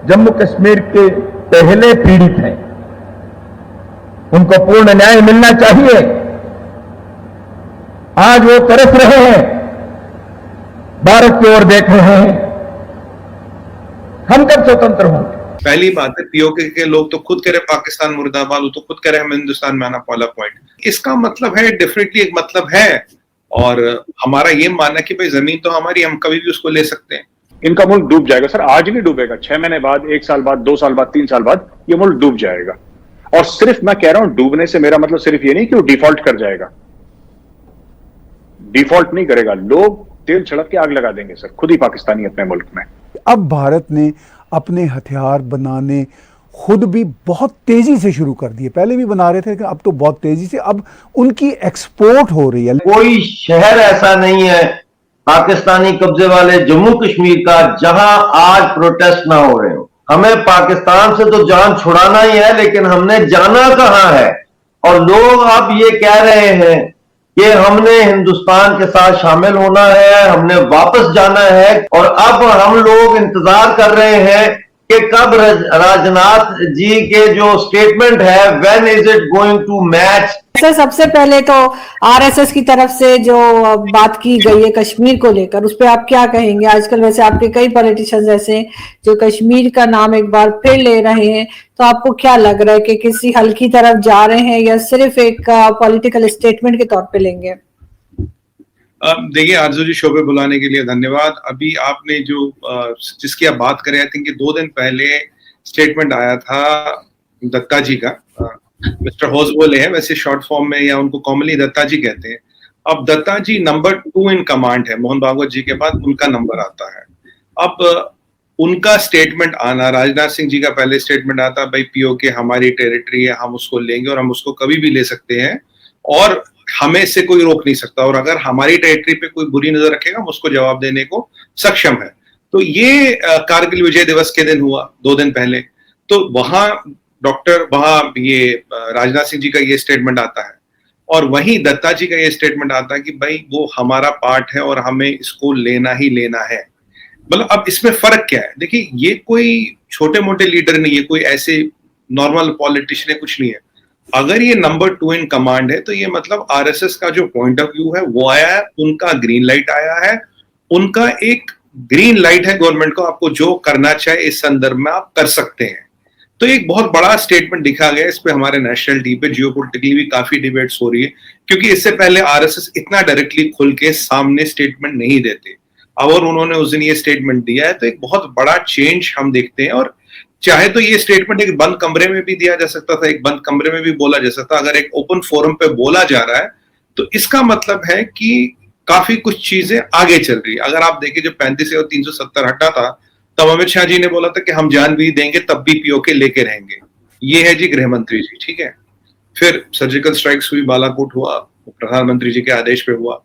जम्मू कश्मीर के पहले पीड़ित हैं, उनको पूर्ण न्याय मिलना चाहिए। आज वो तरस रहे हैं, भारत की ओर देख रहे हैं। हम कब स्वतंत्र होंगे? पहली बात है, पीओके के लोग तो खुद कह रहे पाकिस्तान मुर्दाबाद, वो तो खुद कह रहे हम हिंदुस्तान में आना पहला पॉइंट। इसका मतलब है, डेफिनेटली एक मतलब है। और हमारा ये मानना कि भाई जमीन तो हमारी, हम कभी भी उसको ले सकते हैं। इनका मुल्क डूब जाएगा सर, आज नहीं डूबेगा, 6 महीने बाद, 1 साल बाद, 2 साल बाद, 3 साल बाद ये मुल्क डूब जाएगा। और सिर्फ मैं कह रहा हूं डूबने से मेरा मतलब सिर्फ ये नहीं कि वो डिफॉल्ट कर जाएगा, डिफॉल्ट नहीं करेगा, लोग तेल छिड़क के आग लगा देंगे सर, खुद ही पाकिस्तानी अपने मुल्क में। अब भारत ने अपने हथियार बनाने खुद भी बहुत तेजी से शुरू कर दिए, पहले भी बना रहे थे लेकिन अब तो बहुत तेजी से अब उनकी एक्सपोर्ट हो रही है। कोई शहर ऐसा नहीं है पाकिस्तानी कब्जे वाले जम्मू कश्मीर का जहां आज प्रोटेस्ट ना हो रहे हो। हमें पाकिस्तान से तो जान छुड़ाना ही है, लेकिन हमने जाना कहां है। और लोग अब ये कह रहे हैं कि हमने हिंदुस्तान के साथ शामिल होना है, हमने वापस जाना है। और अब हम लोग इंतजार कर रहे हैं कि कब राजनाथ जी के जो स्टेटमेंट है, when is it going to match. Sir, सबसे पहले तो आरएसएस की तरफ से जो बात की गई है कश्मीर को लेकर, उस पर आप क्या कहेंगे? आजकल वैसे आपके कई पॉलिटिशियंस ऐसे जो कश्मीर का नाम एक बार फिर ले रहे हैं, तो आपको क्या लग रहा है कि किसी हल की तरफ जा रहे हैं या सिर्फ एक पॉलिटिकल स्टेटमेंट के तौर पे लेंगे? देखिए आरजू जी, शो पे बुलाने के लिए धन्यवाद। अभी आपने जो जिसकी आप बात करें, आई थिंक 2 दिन पहले स्टेटमेंट आया था दत्ता जी का, मिस्टर होस बोले हैं वैसे शॉर्ट फॉर्म में, या उनको कॉमनली दत्ता जी कहते हैं। अब दत्ता जी नंबर 2 इन कमांड है, मोहन भागवत जी के बाद उनका नंबर आता है। अब उनका स्टेटमेंट आना, राजनाथ सिंह जी का पहले स्टेटमेंट आता, भाई पीओके हमारी टेरिटरी है, हम उसको लेंगे और हम उसको कभी भी ले सकते हैं और हमें इससे कोई रोक नहीं सकता, और अगर हमारी टेरिटरी पे कोई बुरी नजर रखेगा हम उसको जवाब देने को सक्षम है। तो ये कारगिल विजय दिवस के दिन हुआ 2 दिन पहले। तो वहां ये राजनाथ सिंह जी का ये स्टेटमेंट आता है, और वहीं दत्ता जी का ये स्टेटमेंट आता है कि भाई वो हमारा पार्ट है और हमें इसको लेना ही लेना है। मतलब अब इसमें फर्क क्या है? देखिए, ये कोई छोटे मोटे लीडर नहीं है, कोई ऐसे नॉर्मल पॉलिटिशियन है, कुछ नहीं है। अगर ये नंबर 2 इन कमांड है तो ये मतलब आरएसएस का जो पॉइंट ऑफ व्यू है वो आया है, उनका ग्रीन लाइट आया है, उनका एक ग्रीन लाइट है गवर्नमेंट को, आपको जो करना चाहे इस संदर्भ में आप कर सकते हैं। तो एक बहुत बड़ा स्टेटमेंट दिखा गया। इस पे हमारे नेशनल टीवी पे जियोपॉलिटिकली भी काफी डिबेट्स हो रही है, क्योंकि इससे पहले आरएसएस इतना डायरेक्टली खुल के सामने स्टेटमेंट नहीं देते। अब और उन्होंने उस दिन ये स्टेटमेंट दिया है, तो एक बहुत बड़ा चेंज हम देखते हैं। और चाहे तो ये स्टेटमेंट एक बंद कमरे में भी दिया जा सकता था, एक बंद कमरे में भी बोला जा सकता था। अगर एक ओपन फोरम पे बोला जा रहा है तो इसका मतलब है कि काफी कुछ चीजें आगे चल रही है। अगर आप देखें, जब 35 और 370 हटा था तब अमित शाह जी ने बोला था कि हम जान भी देंगे तब भी पीओके लेके रहेंगे। ये है जी गृह मंत्री जी, ठीक है। फिर सर्जिकल स्ट्राइक्स हुई, बालाकोट हुआ, प्रधानमंत्री जी के आदेश पे हुआ।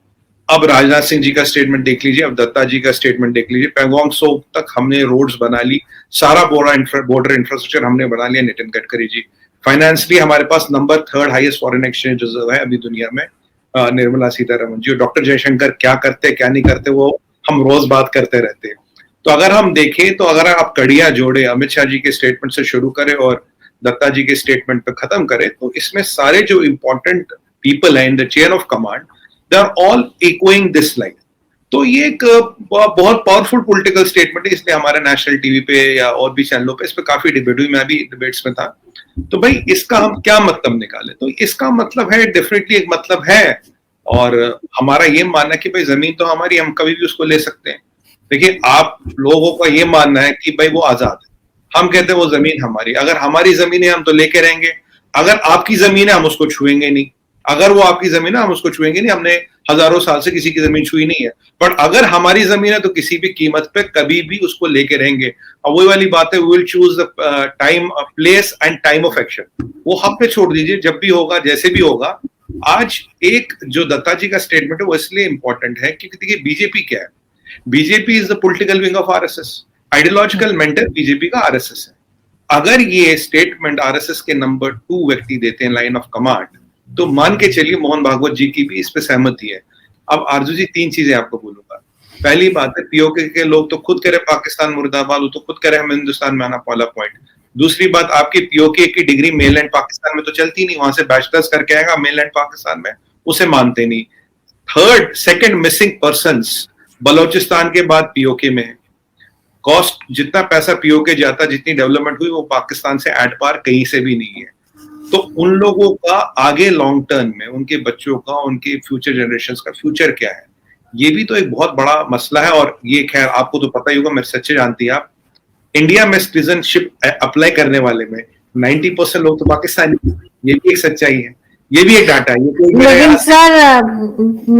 अब राजनाथ सिंह जी का स्टेटमेंट देख लीजिए, अब दत्ता जी का स्टेटमेंट देख लीजिए। पैंगोंग सो तक हमने रोड्स बना ली, सारा बॉर्डर इंफ्रास्ट्रक्चर हमने बना लिया। नितिन गडकरी जी, फाइनेंशियली हमारे पास number 3rd highest foreign exchange reserve है अभी दुनिया में। निर्मला सीतारमण जी और डॉक्टर जयशंकर क्या करते क्या नहीं करते वो हम रोज बात करते रहते हैं। तो अगर हम देखें, तो अगर आप कड़ियां जोड़े, अमित शाह जी के स्टेटमेंट से शुरू करें और दत्ता जी के स्टेटमेंट पे खत्म करें, तो इसमें सारे जो इंपॉर्टेंट पीपल हैं in the chain of command, they are all echoing this line. तो ये एक बहुत पावरफुल पॉलिटिकल स्टेटमेंट है, इसलिए हमारे नेशनल टीवी पे या और भी चैनलों पे इस पे काफी डिबेट हुई, मैं भी डिबेट्स में था। तो भाई इसका हम क्या मतलब निकाले? तो इसका मतलब है, डेफिनेटली एक मतलब है, और हमारा ये मानना है कि भाई जमीन तो हमारी, हम कभी भी उसको ले सकते हैं। देखिए, आप लोगों का ये मानना है कि भाई वो आजाद है, हम कहते हैं वो जमीन हमारी। अगर हमारी जमीन है हम तो लेके रहेंगे, अगर आपकी जमीन है हम उसको छुएंगे नहीं। अगर वो आपकी जमीन है हम उसको छुएंगे नहीं, हमने हजारों साल से किसी की जमीन छुई नहीं है। बट अगर हमारी जमीन है तो किसी भी कीमत पे कभी भी उसको लेके रहेंगे। और वही वाली बात है, we will choose the time, place and time of action. वो हम पे छोड़ दीजिए, जब भी होगा, जैसे भी होगा। आज एक जो दत्ता जी का स्टेटमेंट है वो इसलिए इंपॉर्टेंट है क्योंकि देखिए बीजेपी क्या है, BJP is the political wing of RSS, ideological mentor BJP का आरएसएस है। अगर ये स्टेटमेंट आरएसएस के नंबर 2 व्यक्ति देते हैं लाइन ऑफ कमांड, तो मान के चलिए मोहन भागवत जी की भी इस पे सहमति है। अब आरजू जी, 3 चीजें आपको बोलूंगा। पहली बात है, पीओके के लोग तो खुद कह रहे पाकिस्तान मुर्दाबाद, वो तो खुद कह रहे हम हिंदुस्तान में आना, पहला पॉइंट। दूसरी बात, आपकी पीओके की डिग्री मेनलैंड पाकिस्तान में तो चलती नहीं, वहां से बैचलर्स करके आएगा मेनलैंड पाकिस्तान में, उसे मानते नहीं। Third, second missing persons Balochistan के बाद पीओके में है। कॉस्ट, जितना पैसा पीओके जाता, जितनी डेवलपमेंट हुई, वो पाकिस्तान से एट पार कहीं से भी नहीं है। तो उन लोगों का आगे लॉन्ग टर्म में, उनके बच्चों का, उनके फ्यूचर जनरेशंस का फ्यूचर क्या है, ये भी तो एक बहुत बड़ा मसला है। और ये खैर आपको तो पता ही होगा, मेरे सच्चे जानती है आप, इंडिया में सिटीजनशिप अप्लाई करने वाले में 90% लोग तो पाकिस्तानी, ये भी एक सच्चाई है, ये भी एक डाटा है। लेकिन सर,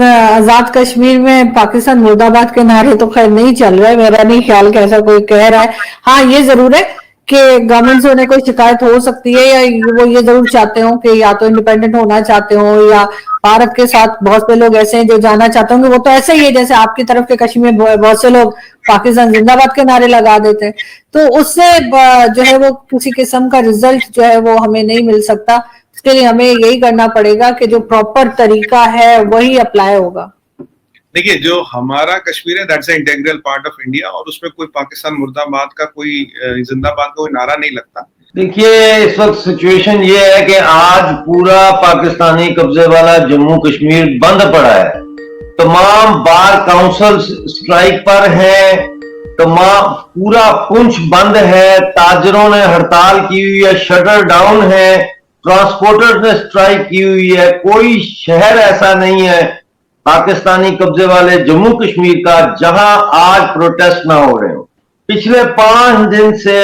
आजाद कश्मीर में पाकिस्तान मुर्दाबाद के नारे तो खैर नहीं चल रहे, मेरा नहीं ख्याल कि ऐसा कोई कह रहा है। हाँ, ये जरूर है कि गवर्नमेंट से उन्हें कोई शिकायत हो सकती है, या वो ये जरूर चाहते हो कि या तो इंडिपेंडेंट होना चाहते हो, या भारत के साथ बहुत से लोग ऐसे हैं जो जाना चाहते होंगे। वो तो ऐसे ही है जैसे आपकी तरफ के कश्मीर में बहुत से लोग पाकिस्तान जिंदाबाद के नारे लगा देते हैं, तो उससे जो है वो किसी किस्म का रिजल्ट जो है वो हमें नहीं मिल सकता। उसके लिए हमें यही करना पड़ेगा कि जो प्रॉपर तरीका है वही अप्लाई होगा। देखिए, जो हमारा कश्मीर है, that's an integral part of India, और उसमें कोई पाकिस्तान मुर्दाबाद का, कोई जिंदाबाद का कोई नारा नहीं लगता। देखिए, इस वक्त सिचुएशन ये है कि आज पूरा पाकिस्तानी कब्जे वाला जम्मू कश्मीर बंद पड़ा है। तमाम बार काउंसिल स्ट्राइक पर है, तमाम पूरा पुंछ बंद है, ताजरों ने हड़ताल की हुई है, शटर डाउन है, ट्रांसपोर्टर्स ने स्ट्राइक की हुई है। कोई शहर ऐसा नहीं है पाकिस्तानी कब्जे वाले जम्मू कश्मीर का जहां आज प्रोटेस्ट ना हो रहे हो। पिछले 5 दिन से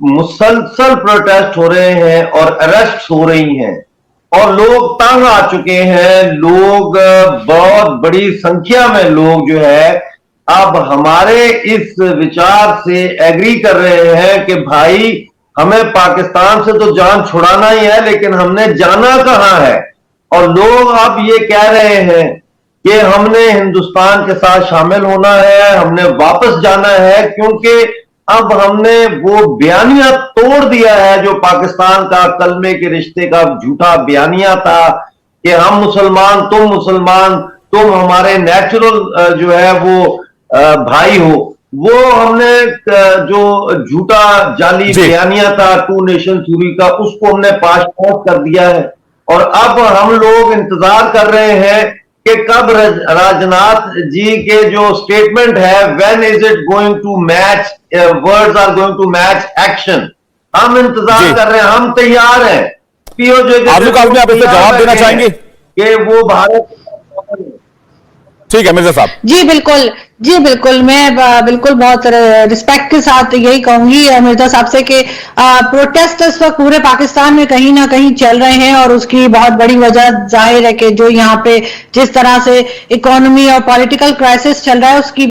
मुसलसल प्रोटेस्ट हो रहे हैं और अरेस्ट हो रही हैं, और लोग तंग आ चुके हैं। लोग, बहुत बड़ी संख्या में लोग जो है अब हमारे इस विचार से एग्री कर रहे हैं कि भाई, हमें पाकिस्तान से तो जान छुड़ाना ही है, लेकिन हमने जाना कहां है। और लोग अब ये कह रहे हैं कि हमने हिंदुस्तान के साथ शामिल होना है, हमने वापस जाना है, क्योंकि अब हमने वो बयानिया तोड़ दिया है जो पाकिस्तान का कलमे के रिश्ते का झूठा बयानिया था कि हम मुसलमान, तुम हमारे नेचुरल जो है वो भाई हो। वो हमने जो झूठा जाली बयानिया था टू नेशन थ्योरी का, उसको हमने पास कर दिया है। और अब हम लोग इंतजार कर रहे हैं कि कब राजनाथ जी के जो स्टेटमेंट है, when is it going to match, words are going to match action. हम इंतजार कर रहे हैं, हम तैयार हैं। पीओजे के आप इससे जवाब देना चाहेंगे कि वो भारत। ठीक है मिर्जा साहब। जी बिल्कुल, मैं बिल्कुल बहुत रिस्पेक्ट के साथ यही कहूंगी मिर्जा साहब से कि प्रोटेस्ट इस वक्त पूरे पाकिस्तान में कहीं ना कहीं चल रहे हैं, और उसकी बहुत बड़ी वजह जाहिर है कि जो यहाँ पे जिस तरह से इकोनॉमी और पॉलिटिकल क्राइसिस चल रहा है, उसकी